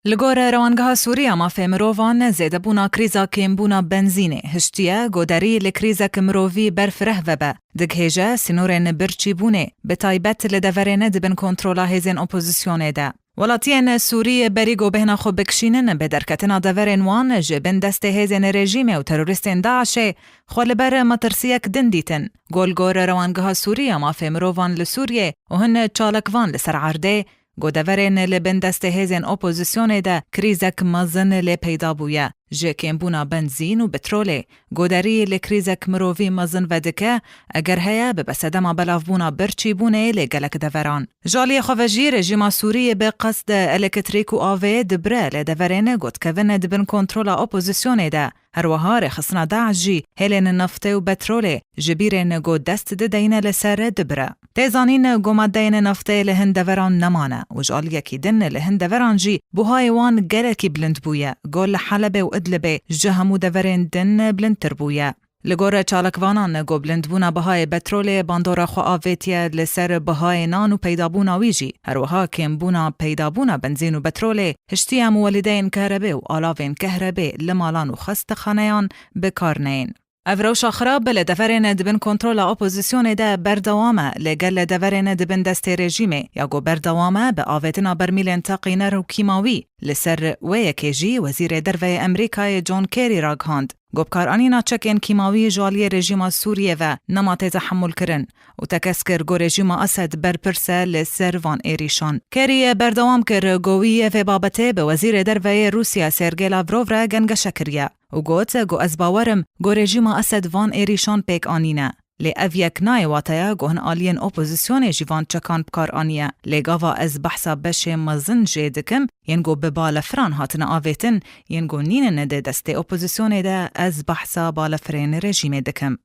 لگور روانگاه سوریه مافه مروان زیده بونا کریزا کمبونا بنزینه هشتیه گوداری لکریزا کمرووی برفره وبه دگهجه سنورن برچی بونه به تایبت لدورینه دبن کنترولا هزین اپوزیسیونه ده. ولاتین سوریه بریگو بهنا خو بکشینن به درکتنا دورین وان جبن دست هزین رژیم و تروریستین داعشه خالبر مترسیک دندیتن. گولگور روانگاه سوریه مافه مروان لسوریه و هن چالکوان لسر عرده گودورین لبن دست هزین اپوزیسیونه ده کریزک مزن لپیدا بویه. جه بونا بنزین و بتروله گوداری لکریزک مرووی مزن ودکه اگر هیا به بسدما بلاف بونا برچی بونه لگلک دوران. جالی خوفجی رژیم سوریه به قصد الکتریک و آوه دبره لدورین گود کون دبن کنترولا اپوزیسیونه ده. هر وهار خصنا داعجی هلین نفت و بتروله جبیرین گو دست دینه لسر دبره. تیزانین گو مدین نفت لهن دوران نمانه و جال یکی دن لهن دوران جی بوهای وان گلکی بلند بویه گل حلبه و ادلبه جهمو دورین دن بلند تر بویه. لگور چالکوانان گو بلند بونا بهای بترول باندورا خو آویتیه لسر بهای نانو پیدابونا ویجی. هروها کم بونا پیدابونا بنزین و بترول هشتی هم والدین کهربه و آلاوین کهربه لمالان و خست خانیان بکارنین. افروش خراب لدورین دبن کنترولا اپوزیسیون ده بردوامه لگل دورین دبن دست رژیمه یا گو بردوامه به آویتنا برمیلین تاقینر و کیماوی لسر ویکیجی وزیر دروی امریکای جون کری را گهاند. گوبکارانینا چکین کیماوی جالی رژیم سوریه و نمات تحمل کرن و تکسکر گو رژیم اسد برپرسه لسر وان ایریشان. کری بردوام کر گویه و بابته به وزیر دروی روسیا سرگی لاوروف را گنگ شکریه و گوت گو از باورم گو رژیم اسد وان ایریشان پیک آنینه. لی اویک نای واتیا گوهن آلین اپوزیسیون جیوان چکان بکار آنیه لگاوا از بحثا بشه مزن جیدکم ینگو ببال فران هاتن آویتن ینگو نین نده دست اپوزیسیون ده از بحثا بالفرین رژیم دکم.